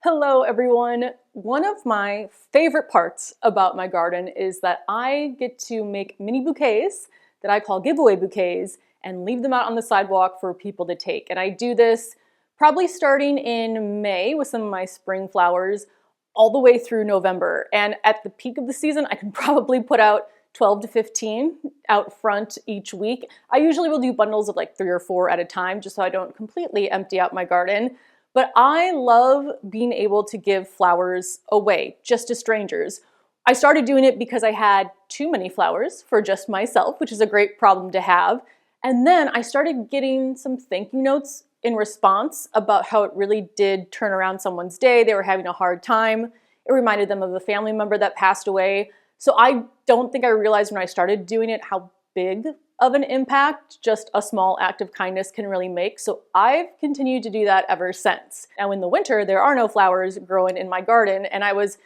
Hello everyone! One of my favorite parts about my garden is that I get to make mini bouquets that I call giveaway bouquets and leave them out on the sidewalk for people to take. And I do this probably starting in May with some of my spring flowers all the way through November. And at the peak of the season, I can probably put out 12 to 15 out front each week. I usually will do bundles of like 3 or 4 at a time just so I don't completely empty out my garden. But I love being able to give flowers away just to strangers. I started doing it because I had too many flowers for just myself, which is a great problem to have. And then I started getting some thank you notes in response about how it really did turn around someone's day. They were having a hard time. It reminded them of a family member that passed away. So I don't think I realized when I started doing it how big of an impact just a small act of kindness can really make. So I've continued to do that ever since. Now in the winter, there are no flowers growing in my garden, and I was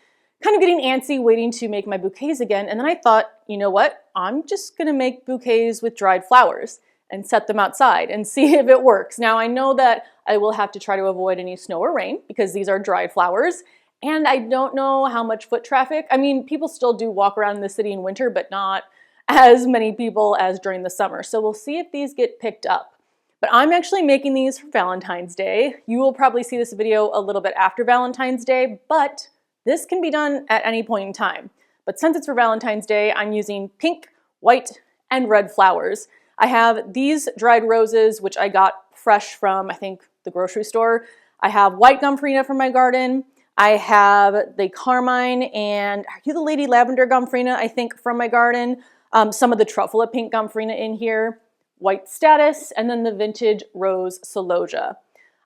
kind of getting antsy waiting to make my bouquets again. And then I thought, you know what? I'm just gonna make bouquets with dried flowers and set them outside and see if it works. Now I know that I will have to try to avoid any snow or rain because these are dried flowers. And I don't know how much foot traffic. I mean, people still do walk around in the city in winter, but not as many people as during the summer. So we'll see if these get picked up. But I'm actually making these for Valentine's Day. You will probably see this video a little bit after Valentine's Day, but this can be done at any point in time. But since it's for Valentine's Day, I'm using pink, white, and red flowers. I have these dried roses, which I got fresh from, I think, the grocery store. I have white gomphrena from my garden. I have the carmine and the lady lavender gomphrena, I think, from my garden. Some of the truffula pink gomphrena in here, white status, and then the vintage rose celosia.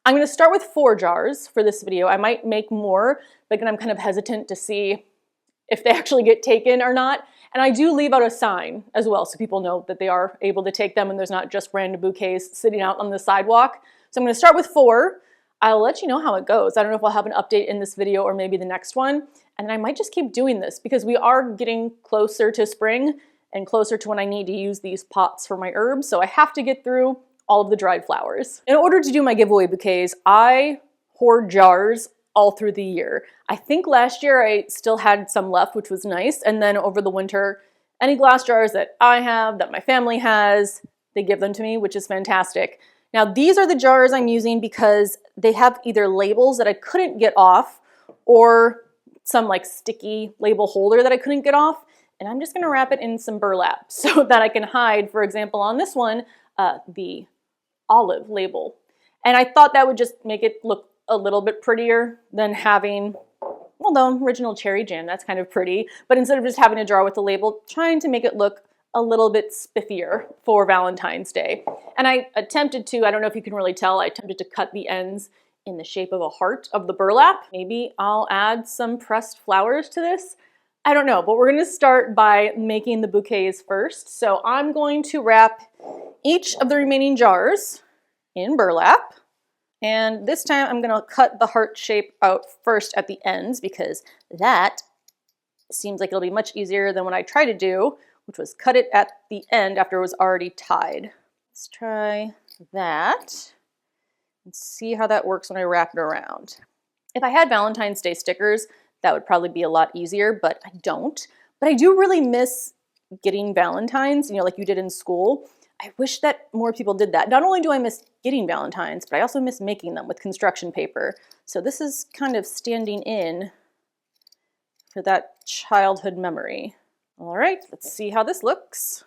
I'm going to start with 4 jars for this video. I might make more, but again, I'm kind of hesitant to see if they actually get taken or not. And I do leave out a sign as well so people know that they are able to take them and there's not just random bouquets sitting out on the sidewalk. So I'm going to start with 4. I'll let you know how it goes. I don't know if I'll have an update in this video or maybe the next one. And then I might just keep doing this because we are getting closer to spring and closer to when I need to use these pots for my herbs. So I have to get through all of the dried flowers. In order to do my giveaway bouquets, I hoard jars all through the year. I think last year I still had some left, which was nice. And then over the winter, any glass jars that I have, that my family has, they give them to me, which is fantastic. Now these are the jars I'm using because they have either labels that I couldn't get off or some like sticky label holder that I couldn't get off. And I'm just gonna wrap it in some burlap so that I can hide, for example, on this one, the olive label. And I thought that would just make it look a little bit prettier than having, well, the original cherry jam, that's kind of pretty. But instead of just having a jar with the label, trying to make it look a little bit spiffier for Valentine's Day. And I attempted to, I don't know if you can really tell, I attempted to cut the ends in the shape of a heart of the burlap. Maybe I'll add some pressed flowers to this. I don't know, but we're gonna start by making the bouquets first. So I'm going to wrap each of the remaining jars in burlap. And this time I'm gonna cut the heart shape out first at the ends because that seems like it'll be much easier than what I tried to do, which was cut it at the end after it was already tied. Let's try that and see how that works when I wrap it around. If I had Valentine's Day stickers, that would probably be a lot easier, but I don't. But I do really miss getting Valentines, like you did in school. I wish that more people did that. Not only do I miss getting Valentines, but I also miss making them with construction paper. So this is kind of standing in for that childhood memory. All right, let's see how this looks.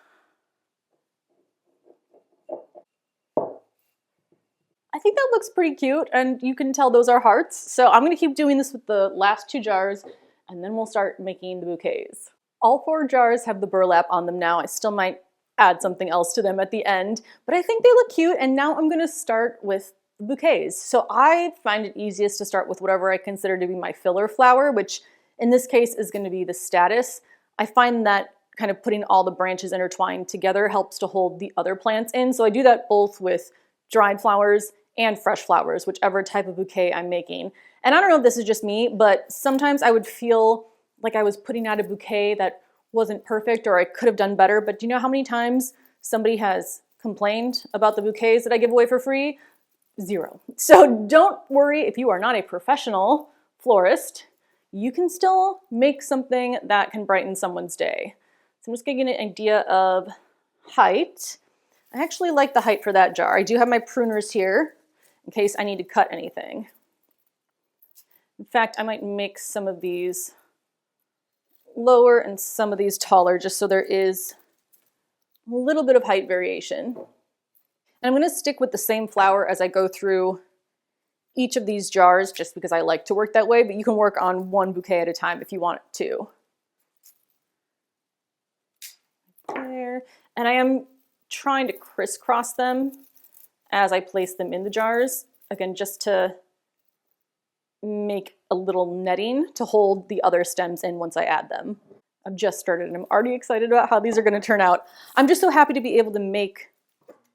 I think that looks pretty cute, and you can tell those are hearts. So I'm gonna keep doing this with the last 2 jars, and then we'll start making the bouquets. All 4 jars have the burlap on them now. I still might add something else to them at the end, but I think they look cute, and now I'm gonna start with the bouquets. So I find it easiest to start with whatever I consider to be my filler flower, which in this case is gonna be the status. I find that kind of putting all the branches intertwined together helps to hold the other plants in. So I do that both with dried flowers and fresh flowers, whichever type of bouquet I'm making. And I don't know if this is just me, but sometimes I would feel like I was putting out a bouquet that wasn't perfect or I could have done better. But do you know how many times somebody has complained about the bouquets that I give away for free? 0. So don't worry if you are not a professional florist, you can still make something that can brighten someone's day. So I'm just getting an idea of height. I actually like the height for that jar. I do have my pruners here in case I need to cut anything. In fact, I might make some of these lower and some of these taller just so there is a little bit of height variation. And I'm going to stick with the same flower as I go through each of these jars just because I like to work that way, but you can work on one bouquet at a time if you want to. There. And I am trying to crisscross them as I place them in the jars, again, just to make a little netting to hold the other stems in once I add them. I've just started and I'm already excited about how these are going to turn out. I'm just so happy to be able to make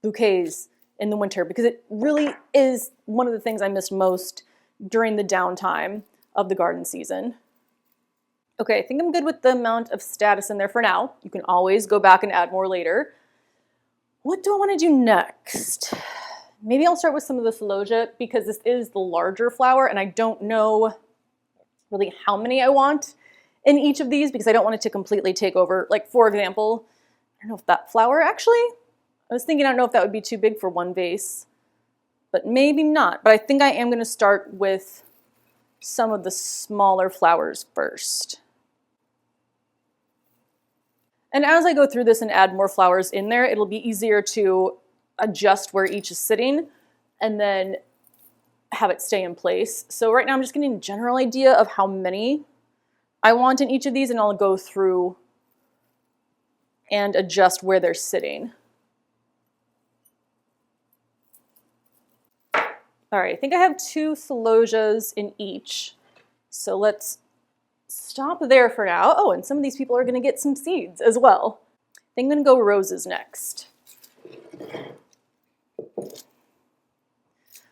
bouquets in the winter because it really is one of the things I miss most during the downtime of the garden season. Okay, I think I'm good with the amount of status in there for now. You can always go back and add more later. What do I want to do next? Maybe I'll start with some of the celosia because this is the larger flower and I don't know really how many I want in each of these because I don't want it to completely take over. Like for example, I don't know if that flower actually, I was thinking I don't know if that would be too big for one vase, but maybe not. But I think I am going to start with some of the smaller flowers first. And as I go through this and add more flowers in there, it'll be easier to adjust where each is sitting and then have it stay in place. So right now I'm just getting a general idea of how many I want in each of these and I'll go through and adjust where they're sitting. All right, I think I have 2 celosias in each. So let's stop there for now. Oh, and some of these people are gonna get some seeds as well. I think I'm gonna go roses next.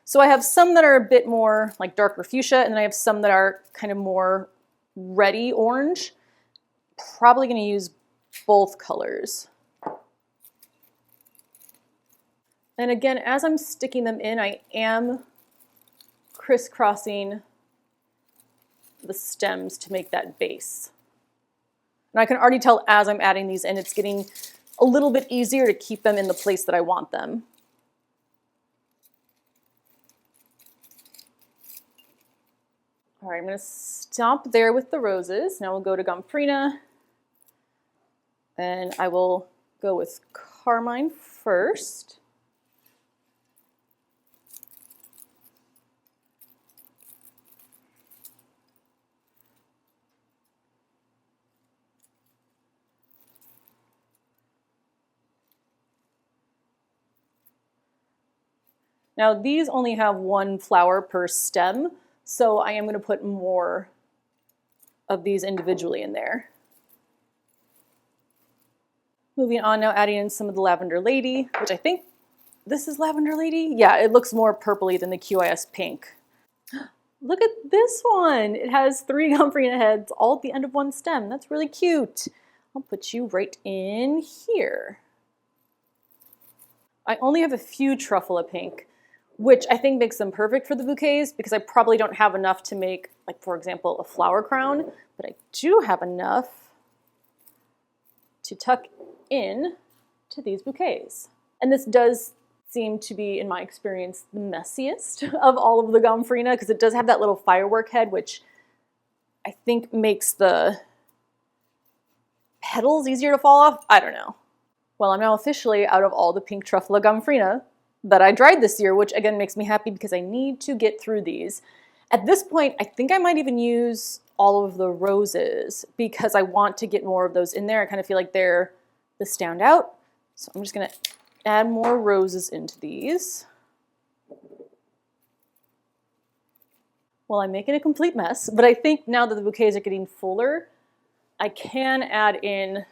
So I have some that are a bit more like darker fuchsia, and then I have some that are kind of more reddy orange. Probably gonna use both colors. And again, as I'm sticking them in, I am crisscrossing the stems to make that base. And I can already tell as I'm adding these in, it's getting a little bit easier to keep them in the place that I want them. All right, I'm going to stop there with the roses. Now we'll go to Gomphrena. And I will go with Carmine first. Now these only have 1 flower per stem, so I am going to put more of these individually in there. Moving on now, adding in some of the Lavender Lady, which I think this is Lavender Lady. Yeah, it looks more purpley than the QIS pink. Look at this one. It has 3 Gomphrena heads all at the end of 1 stem. That's really cute. I'll put you right in here. I only have a few Truffula pink, which I think makes them perfect for the bouquets because I probably don't have enough to make, like for example, a flower crown, but I do have enough to tuck in to these bouquets. And this does seem to be, in my experience, the messiest of all of the Gomphrena because it does have that little firework head, which I think makes the petals easier to fall off. I don't know. Well, I'm now officially out of all the pink Truffula Gomphrena that I dried this year, which again makes me happy because I need to get through these. At this point, I think I might even use all of the roses because I want to get more of those in there. I kind of feel like they're the standout. So I'm just gonna add more roses into these. Well, I'm making a complete mess, but I think now that the bouquets are getting fuller, I can add in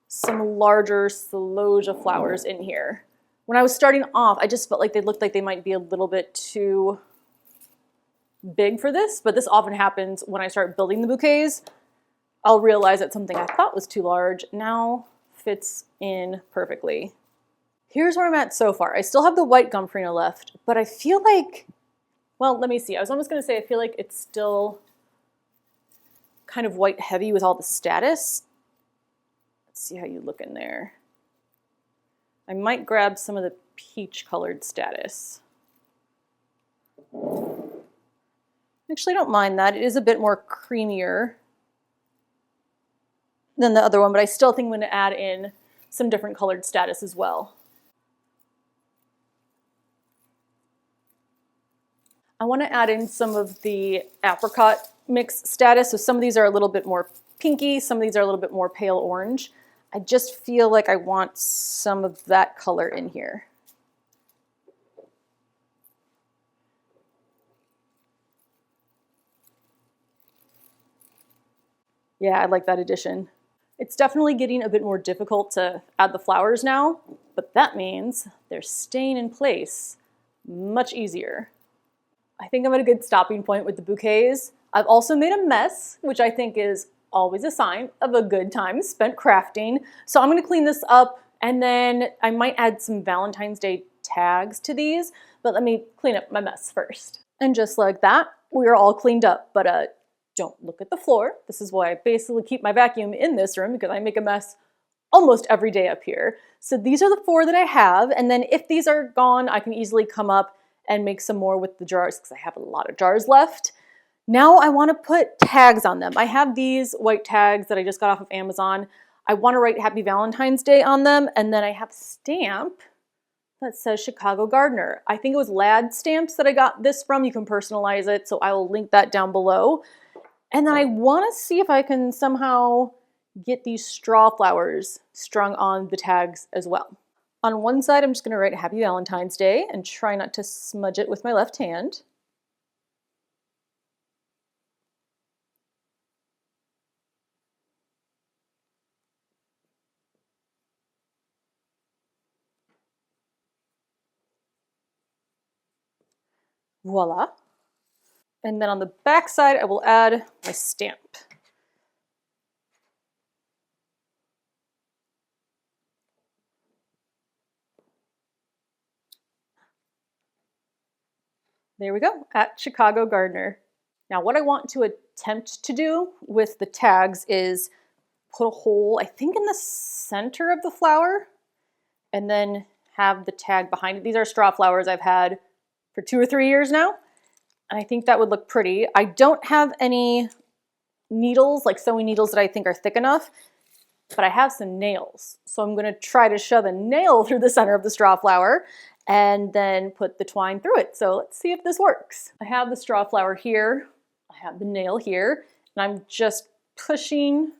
some larger celosia flowers in here. When I was starting off, I just felt like they looked like they might be a little bit too big for this, but this often happens when I start building the bouquets. I'll realize that something I thought was too large now fits in perfectly. Here's where I'm at so far. I still have the white Gomphrena left, but I feel like Well, let me see. I was almost going to say I feel like it's still kind of white heavy with all the status. Let's see how you look in there. I might grab some of the peach colored status. Actually, I don't mind that. It is a bit more creamier than the other one, but I still think I'm going to add in some different colored status as well. I want to add in some of the apricot mix status. So some of these are a little bit more pinky, some of these are a little bit more pale orange. I just feel like I want some of that color in here. Yeah, I like that addition. It's definitely getting a bit more difficult to add the flowers now, but that means they're staying in place much easier. I think I'm at a good stopping point with the bouquets. I've also made a mess, which I think is always a sign of a good time spent crafting. So I'm going to clean this up, and then I might add some Valentine's Day tags to these, but let me clean up my mess first. And just like that, we are all cleaned up, but don't look at the floor. This is why I basically keep my vacuum in this room, because I make a mess almost every day up here. So these are the 4 that I have, and then if these are gone, I can easily come up and make some more with the jars because I have a lot of jars left. Now I want to put tags on them. I have these white tags that I just got off of Amazon. I want to write Happy Valentine's Day on them, and then I have a stamp that says Chicago Gardener. I think it was Lad Stamps that I got this from. You can personalize it, so I will link that down below. And then I want to see if I can somehow get these straw flowers strung on the tags as well. On one side, I'm just going to write Happy Valentine's Day and try not to smudge it with my left hand. Voila. And then on the back side, I will add my stamp. There we go, at Chicago Gardener. Now what I want to attempt to do with the tags is put a hole, I think in the center of the flower, and then have the tag behind it. These are straw flowers I've had for 2 or 3 years now, and I think that would look pretty. I don't have any needles, like sewing needles that I think are thick enough, but I have some nails. So I'm gonna try to shove a nail through the center of the straw flower and then put the twine through it. So let's see if this works. I have the straw flower here, I have the nail here, and I'm just pushing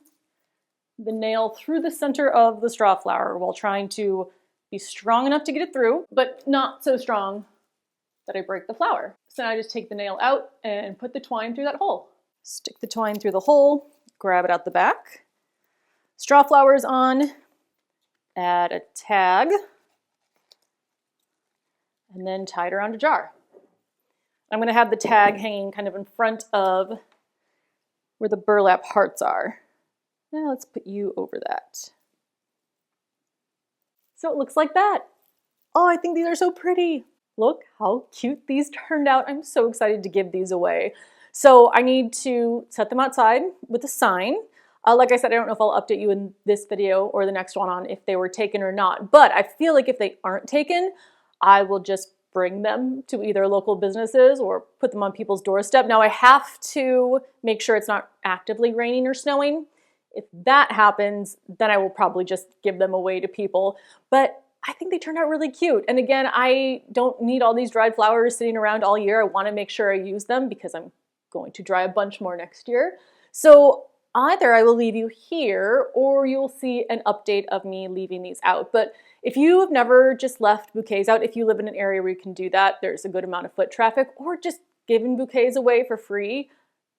the nail through the center of the straw flower while trying to be strong enough to get it through, but not so strong that I break the flower. So now I just take the nail out and put the twine through that hole. Stick the twine through the hole, grab it out the back. Straw flowers on, add a tag, and then tie it around a jar. I'm going to have the tag hanging kind of in front of where the burlap hearts are. Now let's put you over that. So it looks like that. Oh, I think these are so pretty. Look how cute these turned out. I'm so excited to give these away. So I need to set them outside with a sign. Like I said, I don't know if I'll update you in this video or the next one on if they were taken or not, but I feel like if they aren't taken, I will just bring them to either local businesses or put them on people's doorstep. Now I have to make sure it's not actively raining or snowing. If that happens, then I will probably just give them away to people. But I think they turned out really cute. And again, I don't need all these dried flowers sitting around all year. I want to make sure I use them because I'm going to dry a bunch more next year. So either I will leave you here or you'll see an update of me leaving these out. But if you have never just left bouquets out, if you live in an area where you can do that, there's a good amount of foot traffic, or just giving bouquets away for free,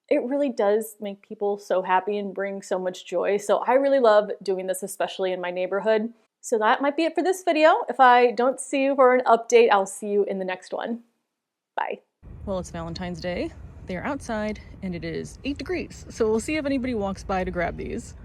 it really does make people so happy and bring so much joy. So I really love doing this, especially in my neighborhood. So that might be it for this video. If I don't see you for an update, I'll see you in the next one. Bye. Well, it's Valentine's Day. They're outside and it is 8 degrees. So we'll see if anybody walks by to grab these.